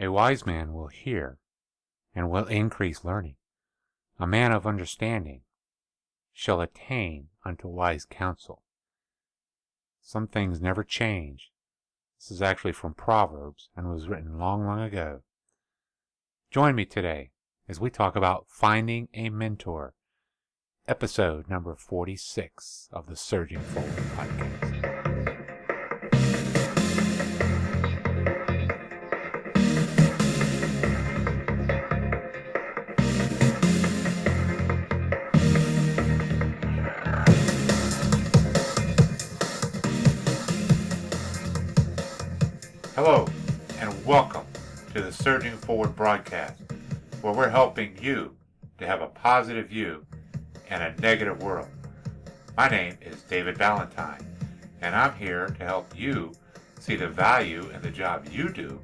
A wise man will hear and will increase learning. A man of understanding shall attain unto wise counsel. Some things never change. This is actually from Proverbs and was written long, long ago. Join me today as we talk about finding a mentor. Episode number 46 of the Surging Forward podcast. Hello, and welcome to the Surging Forward broadcast, where we're helping you to have a positive view in a negative world. My name is David Valentine, and I'm here to help you see the value in the job you do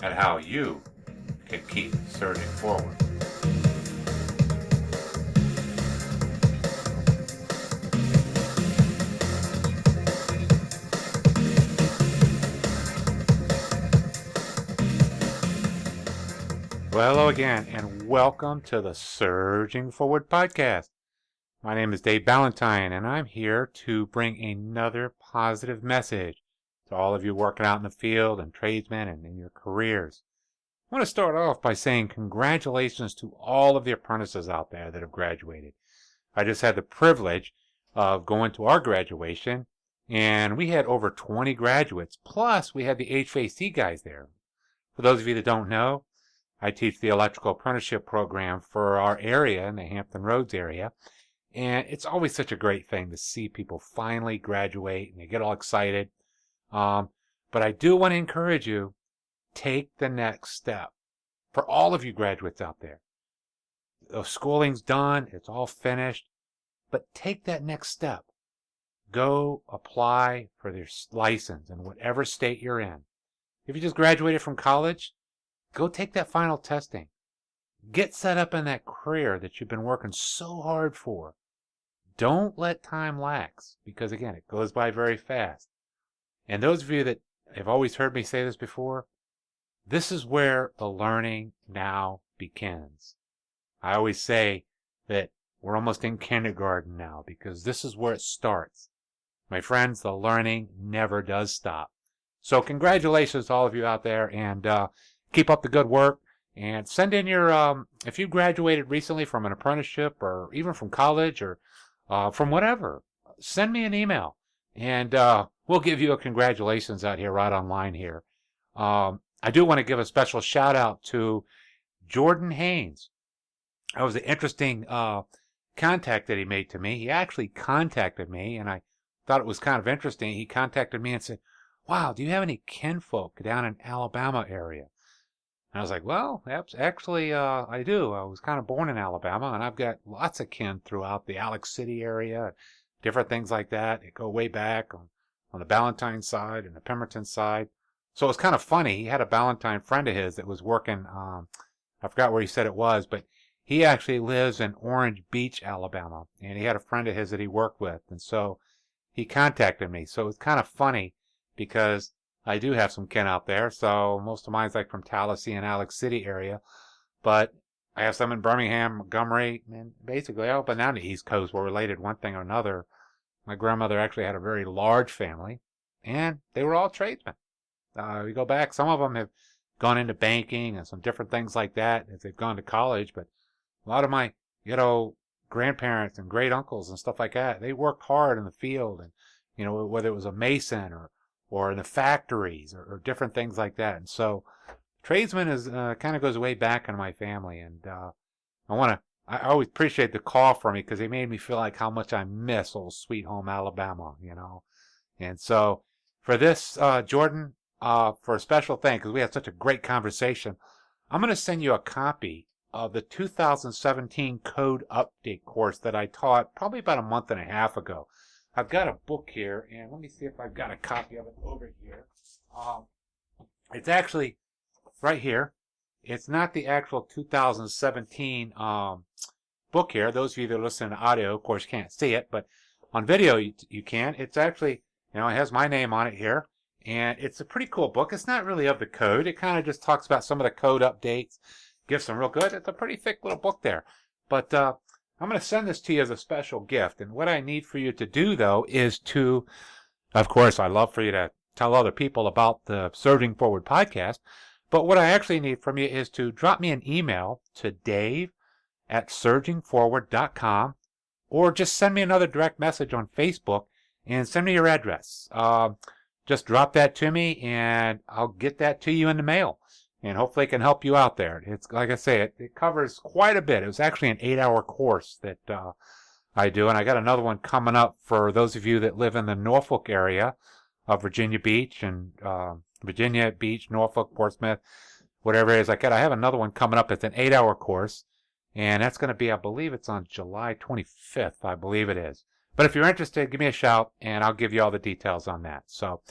and how you can keep surging forward. Well, hello again, and welcome to the Surging Forward podcast. My name is Dave Valentine, and I'm here to bring another positive message to all of you working out in the field and tradesmen and in your careers. I want to start off by saying congratulations to all of the apprentices out there that have graduated. I just had the privilege of going to our graduation, and we had over 20 graduates, plus we had the HVAC guys there. For those of you that don't know, I teach the electrical apprenticeship program for our area in the Hampton Roads area. And it's always such a great thing to see people finally graduate and they get all excited. But I do want to encourage you, take the next step. For all of you graduates out there, the schooling's done, it's all finished, but take that next step. Go apply for your license in whatever state you're in. If you just graduated from college, go take that final testing. Get set up in that career that you've been working so hard for. Don't let time lapse, because again, it goes by very fast. And those of you that have always heard me say this before, this is where the learning now begins. I always say that we're almost in kindergarten now, because this is where it starts. My friends, the learning never does stop. So congratulations to all of you out there, and keep up the good work, and send in your, if you graduated recently from an apprenticeship or even from college or from whatever, send me an email, and we'll give you a congratulations out here right online here. I do want to give a special shout out to Jordan Haynes. That was an interesting contact that he made to me. He actually contacted me, and I thought it was kind of interesting. He contacted me and said, "Wow, do you have any kinfolk down in Alabama area?" And I was like, well, actually, I do. I was kind of born in Alabama, and I've got lots of kin throughout the Alex City area, different things like that. They go way back on the Ballantyne side and the Pemberton side. So it was kind of funny. He had a Ballantyne friend of his that was working, I forgot where he said it was, but he actually lives in Orange Beach, Alabama, and he had a friend of his that he worked with. And so he contacted me. So it was kind of funny because I do have some kin out there, so most of mine's like from Tallahassee and Alex City area, but I have some in Birmingham, Montgomery, and basically up and down the East Coast we're related one thing or another. My grandmother actually had a very large family, and they were all tradesmen. We go back, some of them have gone into banking and some different things like that as they've gone to college, but a lot of my, grandparents and great uncles and stuff like that, they worked hard in the field, and, whether it was a mason or in the factories or different things like that. And so tradesman is kind of goes way back in my family. And I always appreciate the call from me because they made me feel like how much I miss old sweet home Alabama, And so for this, Jordan, for a special thing, because we had such a great conversation, I'm going to send you a copy of the 2017 Code Update course that I taught probably about a month and a half ago. I've got a book here, and let me see if I've got a copy of it over here. It's actually right here. It's not the actual 2017 book here. Those of you that listen to audio, of course, can't see it, but on video you can. It's actually, it has my name on it here, And it's a pretty cool book. It's not really of the code. It kind of just talks about some of the code updates, gives some real good. It's a pretty thick little book there. But I'm going to send this to you as a special gift. And what I need for you to do, though, is to, of course, I'd love for you to tell other people about the Surging Forward podcast. But what I actually need from you is to drop me an email to dave@surgingforward.com, or just send me another direct message on Facebook and send me your address. Just drop that to me and I'll get that to you in the mail. And hopefully it can help you out there. It's like I say, it covers quite a bit. It was actually an 8-hour course that I do. And I got another one coming up for those of you that live in the Norfolk area of Virginia Beach and Virginia Beach, Norfolk, Portsmouth, whatever it is. I have another one coming up. It's an 8-hour course. And that's going to be, I believe it's on July 25th, I believe it is. But if you're interested, give me a shout, and I'll give you all the details on that. So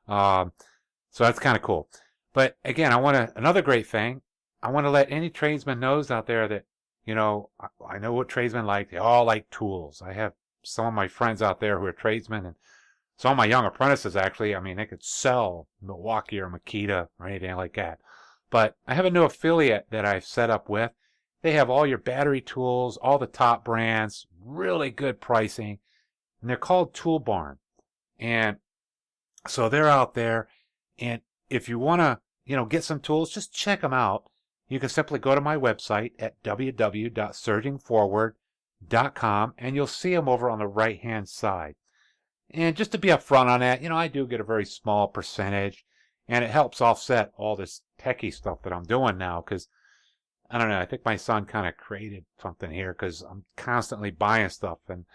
that's kind of cool. But again, another great thing, I want to let any tradesman knows out there that, I know what tradesmen like. They all like tools. I have some of my friends out there who are tradesmen, and some of my young apprentices, actually, they could sell Milwaukee or Makita or anything like that. But I have a new affiliate that I've set up with. They have all your battery tools, all the top brands, really good pricing, and they're called Tool Barn. And so they're out there, and if you want to, get some tools, just check them out. You can simply go to my website at www.surgingforward.com, and you'll see them over on the right-hand side. And just to be upfront on that, I do get a very small percentage, and it helps offset all this techie stuff that I'm doing now, because I don't know, I think my son kind of created something here, because I'm constantly buying stuff, and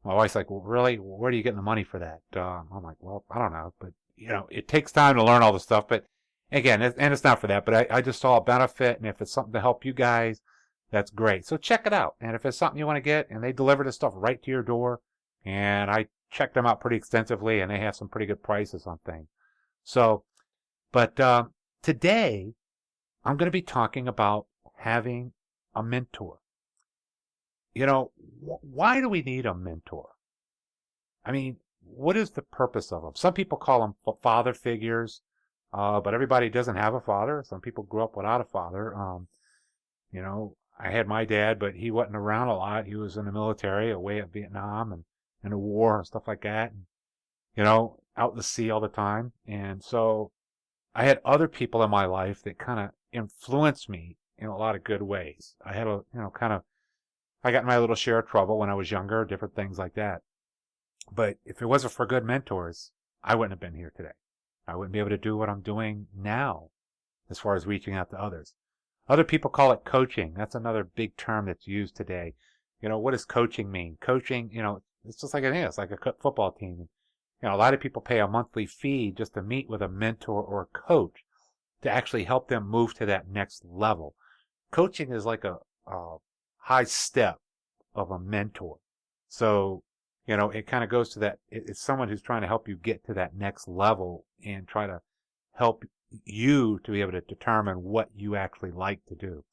my wife's like, well, really? Where do you get the money for that? I'm like, well, I don't know, but it takes time to learn all the stuff, but again, and it's not for that, but I just saw a benefit, and if it's something to help you guys, that's great. So check it out, and if it's something you want to get, and they deliver the stuff right to your door, and I checked them out pretty extensively, and they have some pretty good prices on things. So, but today, I'm going to be talking about having a mentor. Why do we need a mentor? What is the purpose of them? Some people call them father figures, but everybody doesn't have a father. Some people grew up without a father. I had my dad, but he wasn't around a lot. He was in the military, away at Vietnam and in the war and stuff like that. And, out at the sea all the time. And so I had other people in my life that kind of influenced me in a lot of good ways. I had I got in my little share of trouble when I was younger, different things like that. But if it wasn't for good mentors, I wouldn't have been here today. I wouldn't be able to do what I'm doing now as far as reaching out to others. Other people call it coaching. That's another big term that's used today. What does coaching mean? Coaching, it's just like it is, like a football team. A lot of people pay a monthly fee just to meet with a mentor or a coach to actually help them move to that next level. Coaching is like a high step of a mentor. So, it kind of goes to that. It's someone who's trying to help you get to that next level and try to help you to be able to determine what you actually like to do.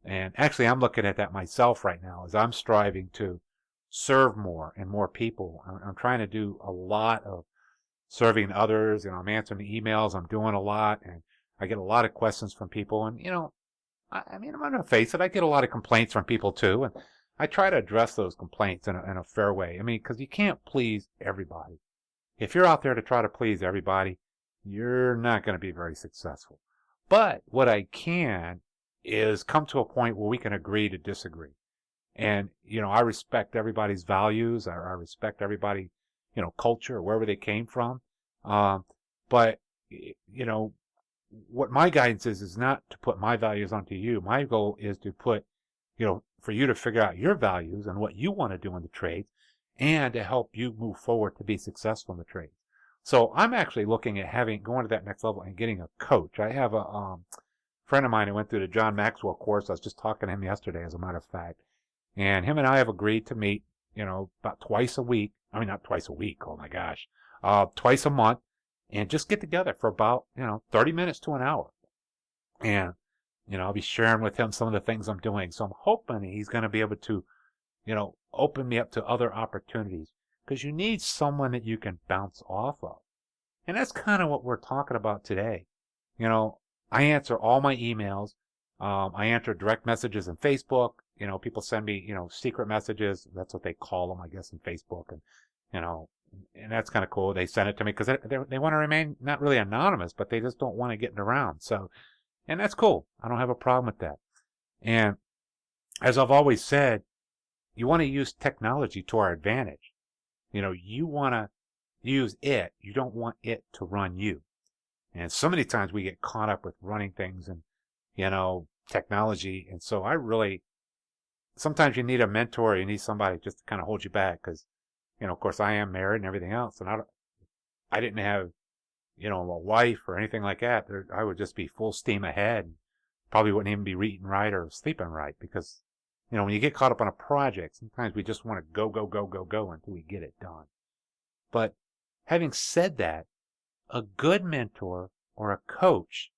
And actually, I'm looking at that myself right now as I'm striving to serve more and more people. I'm trying to do a lot of serving others, and I'm answering the emails. I'm doing a lot, and I get a lot of questions from people. And, I'm going to face it. I get a lot of complaints from people too, and I try to address those complaints in a fair way. Because you can't please everybody. If you're out there to try to please everybody, you're not going to be very successful. But what I can is come to a point where we can agree to disagree. And, I respect everybody's values. I respect everybody, culture, wherever they came from. But, what my guidance is not to put my values onto you. My goal is to put, for you to figure out your values and what you want to do in the trades, and to help you move forward to be successful in the trades. So I'm actually looking at going to that next level and getting a coach. I have a friend of mine who went through the John Maxwell course. I was just talking to him yesterday, as a matter of fact. And him and I have agreed to meet, about twice a week. Not twice a week. Oh my gosh. Twice a month, and just get together for about, 30 minutes to an hour. And, I'll be sharing with him some of the things I'm doing. So I'm hoping he's going to be able to, open me up to other opportunities, because you need someone that you can bounce off of. And that's kind of what we're talking about today. You know, I answer all my emails. I answer direct messages in Facebook. You know, people send me, secret messages. That's what they call them, I guess, in Facebook. And, you know, and that's kind of cool. They send it to me because they want to remain not really anonymous, but they just don't want to get it around. So, and that's cool. I don't have a problem with that. And as I've always said, you want to use technology to our advantage. You want to use it. You don't want it to run you. And so many times we get caught up with running things and, technology. And so sometimes you need a mentor. You need somebody just to kind of hold you back because, of course I am married and everything else. And I didn't have, a wife or anything like that. I would just be full steam ahead. Probably wouldn't even be eating right or sleeping right because, when you get caught up on a project, sometimes we just want to go, go, go, go, go until we get it done. But having said that, a good mentor or a coach,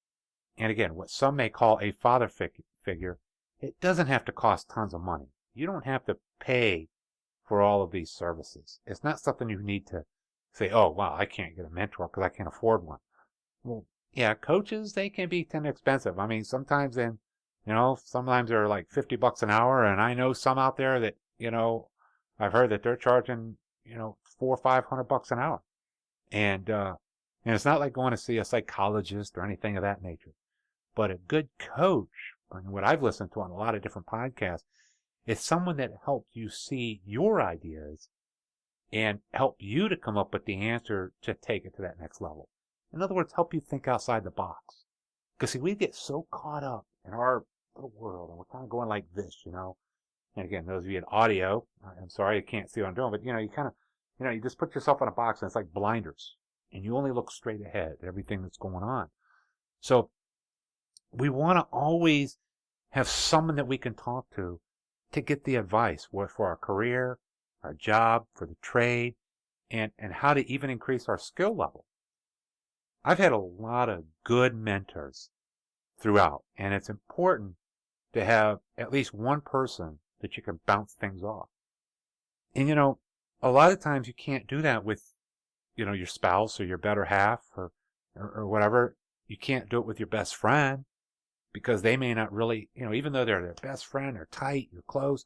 and again, what some may call a father figure, it doesn't have to cost tons of money. You don't have to pay for all of these services. It's not something you need to say, oh, wow, I can't get a mentor because I can't afford one. Well, yeah, coaches, they can be kind of expensive. I mean, sometimes they're like $50 an hour, and I know some out there that, I've heard that they're charging, $400 or $500 an hour. And it's not like going to see a psychologist or anything of that nature. But a good coach, and what I've listened to on a lot of different podcasts, is someone that helps you see your ideas and help you to come up with the answer to take it to that next level. In other words, help you think outside the box. Because see, we get so caught up in our little world, and we're kind of going like this, And again, those of you in audio, I'm sorry you can't see what I'm doing, but you kind of, you just put yourself in a box and it's like blinders. And you only look straight ahead at everything that's going on. So we want to always have someone that we can talk to get the advice for our career, our job, for the trade, and how to even increase our skill level. I've had a lot of good mentors throughout, and it's important to have at least one person that you can bounce things off. And a lot of times you can't do that with, your spouse or your better half or whatever. You can't do it with your best friend because they may not really, even though they're their best friend, they're tight, you're close,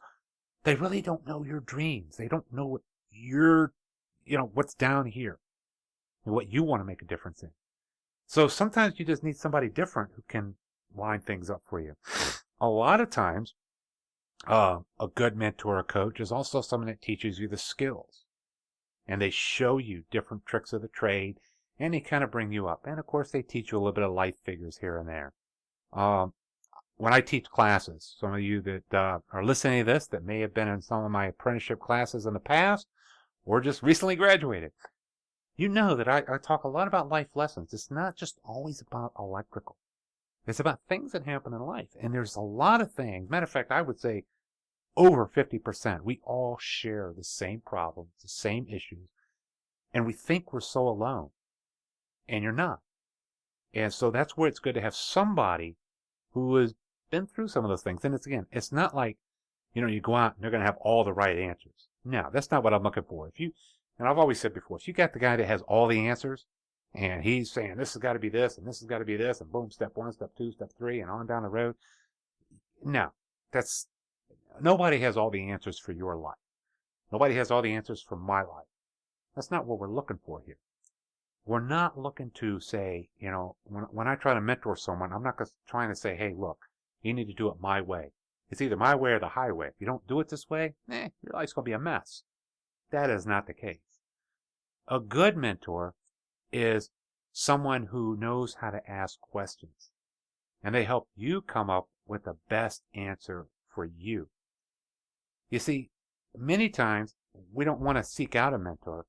they really don't know your dreams. They don't know what what's down here and what you want to make a difference in. So sometimes you just need somebody different who can line things up for you. A lot of times, a good mentor or coach is also someone that teaches you the skills. And they show you different tricks of the trade, and they kind of bring you up. And of course, they teach you a little bit of life figures here and there. When I teach classes, some of you that are listening to this that may have been in some of my apprenticeship classes in the past or just recently graduated, you know that I talk a lot about life lessons. It's not just always about electrical. It's about things that happen in life. And there's a lot of things. Matter of fact, I would say over 50%, we all share the same problems, the same issues, and we think we're so alone. And you're not. And so that's where it's good to have somebody who has been through some of those things. And it's not like, you go out and they're going to have all the right answers. No, that's not what I'm looking for. And I've always said before, if you got the guy that has all the answers, and he's saying this has got to be this, and this has got to be this, and boom, step 1, step 2, step 3, and on down the road. No, nobody has all the answers for your life. Nobody has all the answers for my life. That's not what we're looking for here. We're not looking to say, when I try to mentor someone, I'm not trying to say, hey, look, you need to do it my way. It's either my way or the highway. If you don't do it this way, your life's going to be a mess. That is not the case. A good mentor is someone who knows how to ask questions, and they help you come up with the best answer for you. You see, many times we don't want to seek out a mentor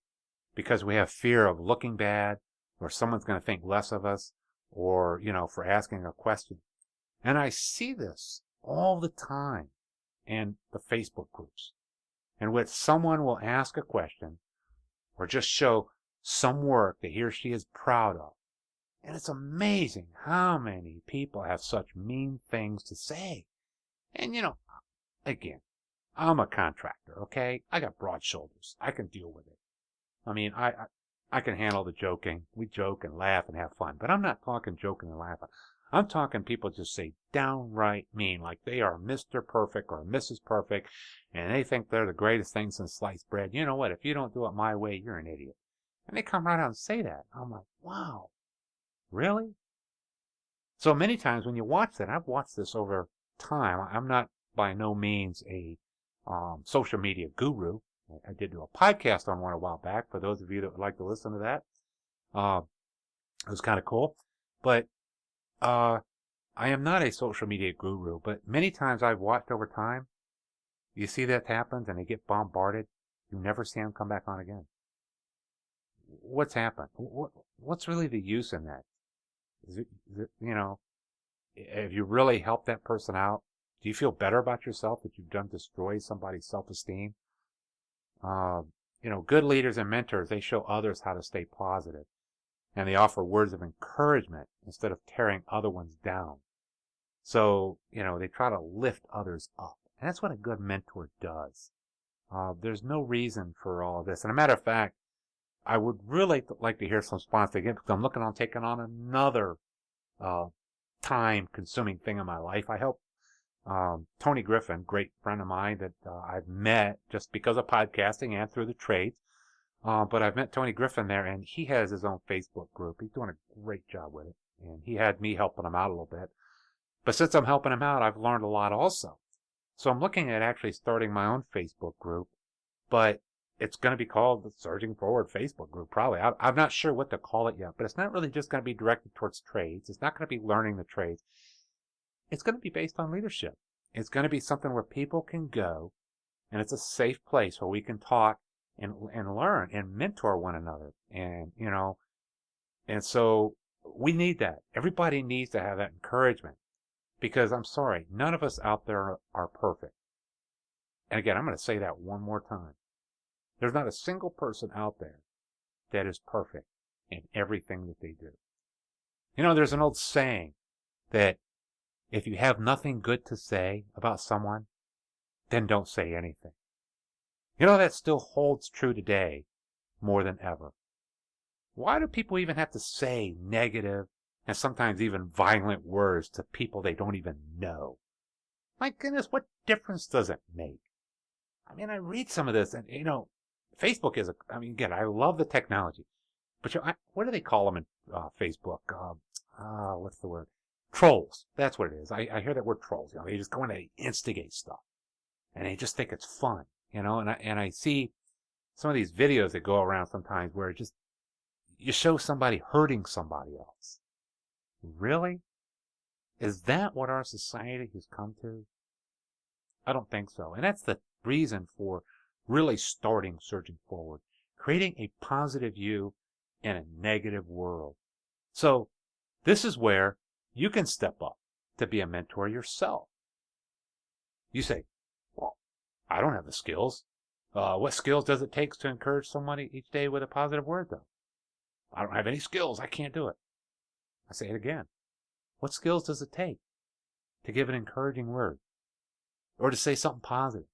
because we have fear of looking bad, or someone's going to think less of us, or, for asking a question. And I see this all the time in the Facebook groups, in which someone will ask a question or just show some work that he or she is proud of. And it's amazing how many people have such mean things to say. And, again, I'm a contractor, okay? I got broad shoulders. I can deal with it. I mean, I can handle the joking. We joke and laugh and have fun. But I'm not talking joking and laughing. I'm talking people just say downright mean, like they are Mr. Perfect or Mrs. Perfect, and they think they're the greatest thing since sliced bread. You know what? If you don't do it my way, you're an idiot. And they come right out and say that. I'm like, wow, really? So many times when you watch that, I've watched this over time. I'm not by no means a social media guru. I did do a podcast on one a while back. For those of you that would like to listen to that, it was kind of cool. But I am not a social media guru. But many times I've watched over time, you see that happens and they get bombarded. You never see them come back on again. What's happened? What's really the use in that? Is it, have you really helped that person out? Do you feel better about yourself that you've done destroy somebody's self-esteem? Good leaders and mentors, they show others how to stay positive, and they offer words of encouragement instead of tearing other ones down. So, they try to lift others up. And that's what a good mentor does. There's no reason for all of this. And a matter of fact, I would really like to hear some response again, because I'm looking on taking on another time-consuming thing in my life. I help Tony Griffin, great friend of mine that I've met just because of podcasting and through the trades. But I've met Tony Griffin there, and he has his own Facebook group. He's doing a great job with it. And he had me helping him out a little bit. But since I'm helping him out, I've learned a lot also. So I'm looking at actually starting my own Facebook group. But it's going to be called the Surging Forward Facebook group, probably. I'm not sure what to call it yet. But it's not really just going to be directed towards trades. It's not going to be learning the trades. It's going to be based on leadership. It's going to be something where people can go, and it's a safe place where we can talk and learn and mentor one another. And, and so we need that. Everybody needs to have that encouragement, because I'm sorry, none of us out there are perfect. And again, I'm going to say that one more time. There's not a single person out there that is perfect in everything that they do. There's an old saying that if you have nothing good to say about someone, then don't say anything. That still holds true today more than ever. Why do people even have to say negative and sometimes even violent words to people they don't even know? My goodness, what difference does it make? I read some of this and, Facebook is again, I love the technology. But what do they call them in Facebook? What's the word? Trolls. That's what it is. I hear that word trolls. They just go in and they instigate stuff. And they just think it's fun, and I see some of these videos that go around sometimes where you show somebody hurting somebody else. Really? Is that what our society has come to? I don't think so. And that's the reason for really starting Surging Forward. Creating a positive you in a negative world. So this is where you can step up to be a mentor yourself. You say, well, I don't have the skills. What skills does it take to encourage somebody each day with a positive word, though? I don't have any skills. I can't do it. I say it again. What skills does it take to give an encouraging word or to say something positive?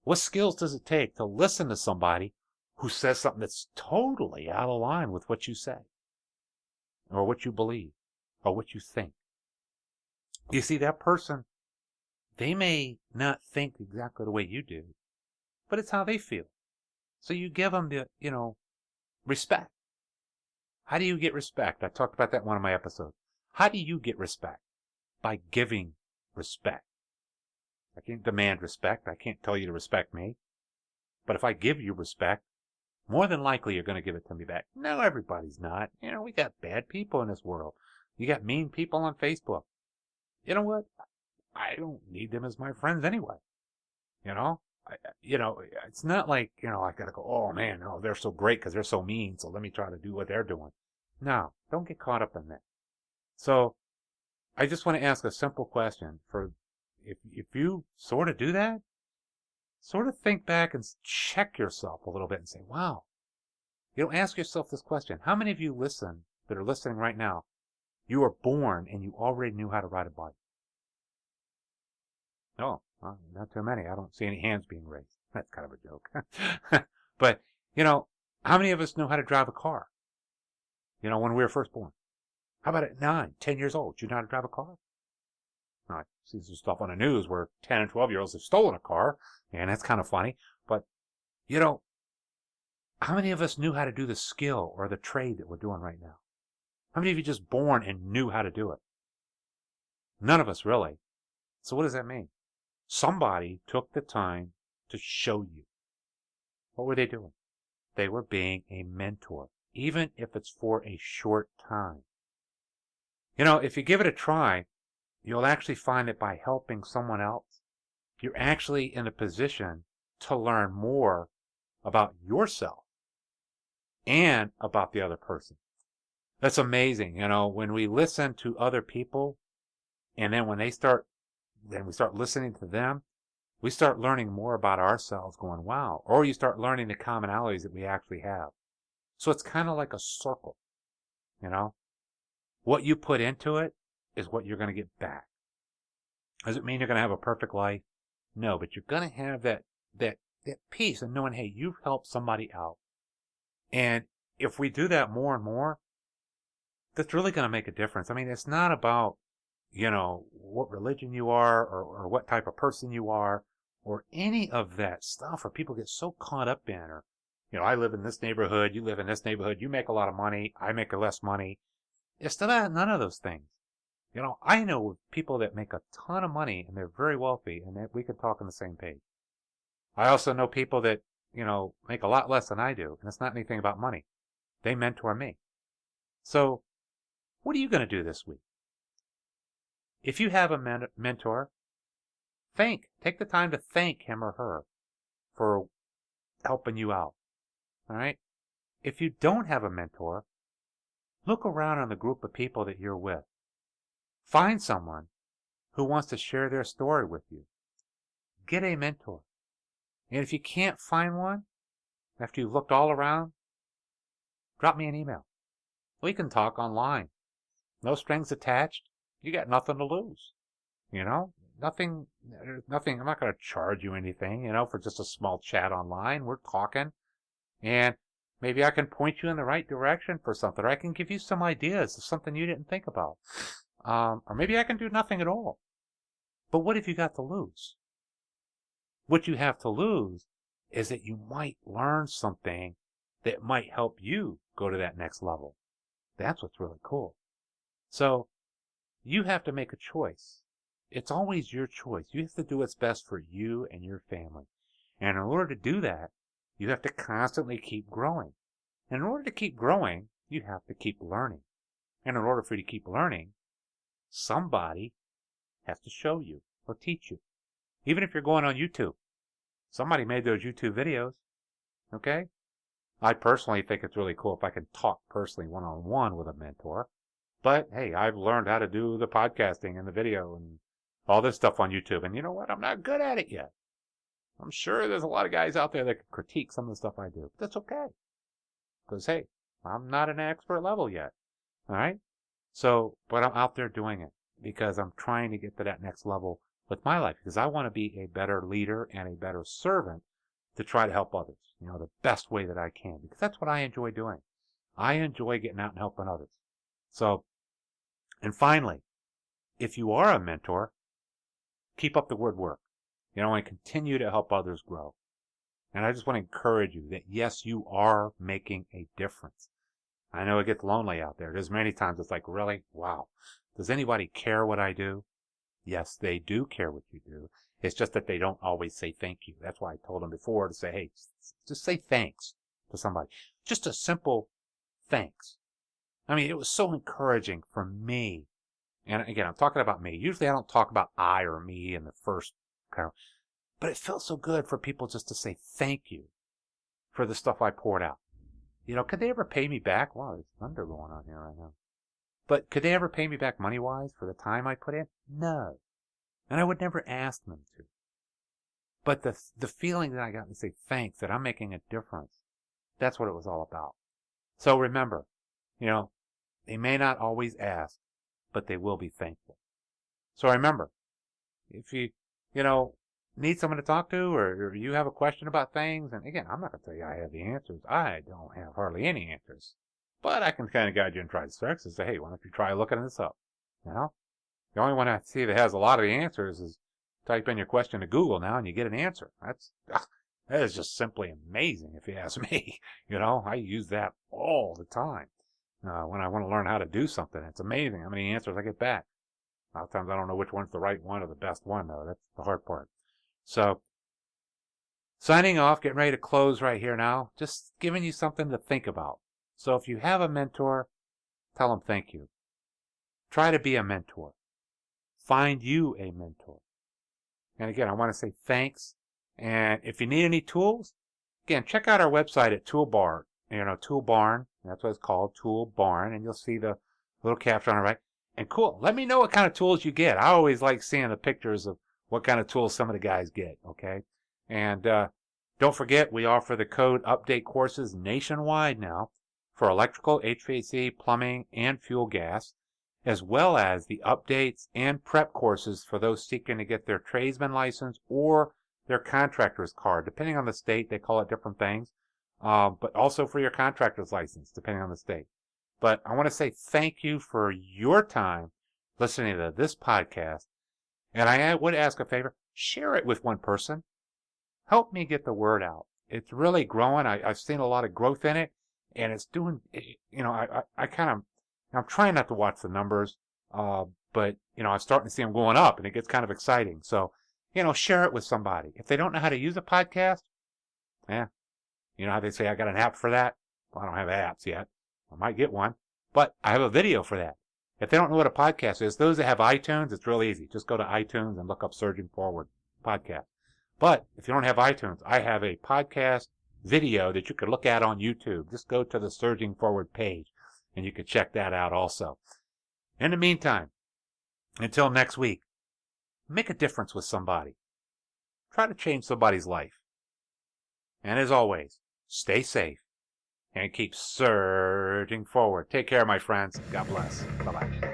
What skills does it take to listen to somebody who says something that's totally out of line with what you say or what you believe or what you think? You see, that person, they may not think exactly the way you do, but it's how they feel. So you give them the, respect. How do you get respect? I talked about that in one of my episodes. How do you get respect? By giving respect. I can't demand respect. I can't tell you to respect me. But if I give you respect, more than likely you're going to give it to me back. No, everybody's not. We got bad people in this world. You got mean people on Facebook. You know what? I don't need them as my friends anyway. It's not like, I got to go, oh man, oh, they're so great because they're so mean, so let me try to do what they're doing. No, don't get caught up in that. So I just want to ask a simple question. For if you sort of do that, sort of think back and check yourself a little bit and say, wow. Ask yourself this question. How many of you that are listening right now, you were born and you already knew how to ride a bike? No, not too many. I don't see any hands being raised. That's kind of a joke. But, How many of us know how to drive a car? When we were first born. How about at 9, 10 years old? Do you know how to drive a car? I see some stuff on the news where 10 and 12-year-olds have stolen a car, and that's kind of funny. But, how many of us knew how to do the skill or the trade that we're doing right now? How many of you just born and knew how to do it? None of us really. So what does that mean? Somebody took the time to show you. What were they doing? They were being a mentor, even if it's for a short time. If you give it a try, you'll actually find that by helping someone else, you're actually in a position to learn more about yourself and about the other person. That's amazing. When we listen to other people, and then when we start listening to them, we start learning more about ourselves going, wow. Or you start learning the commonalities that we actually have. So it's kind of like a circle, What you put into it is what you're going to get back. Does it mean you're going to have a perfect life? No, but you're going to have that peace of knowing, hey, you've helped somebody out. And if we do that more and more, that's really going to make a difference. I mean, it's not about, what religion you are or what type of person you are or any of that stuff where people get so caught up in, or, I live in this neighborhood, you live in this neighborhood, you make a lot of money, I make less money. It's none of those things. I know people that make a ton of money and they're very wealthy and that we can talk on the same page. I also know people that, make a lot less than I do, and it's not anything about money. They mentor me. So, what are you going to do this week? If you have a mentor, take the time to thank him or her for helping you out. All right? If you don't have a mentor, look around on the group of people that you're with. Find someone who wants to share their story with you. Get a mentor. And if you can't find one, after you've looked all around, drop me an email. We can talk online. No strings attached. You got nothing to lose. Nothing, I'm not going to charge you anything, for just a small chat online. We're talking. And maybe I can point you in the right direction for something, or I can give you some ideas of something you didn't think about. Or maybe I can do nothing at all. But what have you got to lose? What you have to lose is that you might learn something that might help you go to that next level. That's what's really cool. So you have to make a choice. It's always your choice. You have to do what's best for you and your family. And in order to do that, you have to constantly keep growing. And in order to keep growing, you have to keep learning. And in order for you to keep learning, somebody has to show you or teach you. Even if you're going on YouTube, somebody made those YouTube videos. Okay? I personally think it's really cool if I can talk personally one-on-one with a mentor. But hey, I've learned how to do the podcasting and the video and all this stuff on YouTube. And you know what? I'm not good at it yet. I'm sure there's a lot of guys out there that can critique some of the stuff I do. But that's okay. Because hey, I'm not an expert level yet. All right? So, but I'm out there doing it because I'm trying to get to that next level with my life, because I want to be a better leader and a better servant to try to help others, the best way that I can, because that's what I enjoy doing. I enjoy getting out and helping others. So, and finally, if you are a mentor, keep up the good work, and continue to help others grow. And I just want to encourage you that yes, you are making a difference. I know it gets lonely out there. There's many times it's like, really? Wow. Does anybody care what I do? Yes, they do care what you do. It's just that they don't always say thank you. That's why I told them before to say, hey, just say thanks to somebody. Just a simple thanks. I mean, it was so encouraging for me. And again, I'm talking about me. Usually I don't talk about I or me in the first kind of, but it felt so good for people just to say thank you for the stuff I poured out. Could they ever pay me back? Wow, there's thunder going on here right now. But could they ever pay me back money-wise for the time I put in? No. And I would never ask them to. But the feeling that I got to say thanks, that I'm making a difference, that's what it was all about. So remember, they may not always ask, but they will be thankful. So remember, if you need someone to talk to, or you have a question about things, and again, I'm not going to tell you I have the answers. I don't have hardly any answers. But I can kind of guide you and try the tricks and say, hey, why don't you try looking this up? You know? The only one I see that has a lot of the answers is type in your question to Google now and you get an answer. That is just simply amazing if you ask me. I use that all the time when I want to learn how to do something. It's amazing how many answers I get back. A lot of times I don't know which one's the right one or the best one, though. That's the hard part. So, signing off, getting ready to close right here now, just giving you something to think about. So if you have a mentor, tell them thank you. Try to be a mentor. Find you a mentor. And again, I want to say thanks. And if you need any tools, again, check out our website at Toolbar. Tool Barn. That's what it's called, Tool Barn. And you'll see the little caption on it, right? And cool. Let me know what kind of tools you get. I always like seeing the pictures of what kind of tools some of the guys get, okay? And don't forget, we offer the code update courses nationwide now for electrical, HVAC, plumbing, and fuel gas, as well as the updates and prep courses for those seeking to get their tradesman license or their contractor's card. Depending on the state, they call it different things, but also for your contractor's license, depending on the state. But I want to say thank you for your time listening to this podcast. And I would ask a favor, share it with one person. Help me get the word out. It's really growing. I've seen a lot of growth in it. And it's doing, I'm trying not to watch the numbers, but, I'm starting to see them going up, and it gets kind of exciting. So, share it with somebody. If they don't know how to use a podcast, you know how they say I got an app for that? Well, I don't have apps yet. I might get one, but I have a video for that. If they don't know what a podcast is, those that have iTunes, it's real easy. Just go to iTunes and look up Surging Forward podcast. But if you don't have iTunes, I have a podcast video that you could look at on YouTube. Just go to the Surging Forward page and you can check that out also. In the meantime, until next week, make a difference with somebody. Try to change somebody's life. And as always, stay safe and keep surging forward. Take care, my friends. God bless. Bye-bye.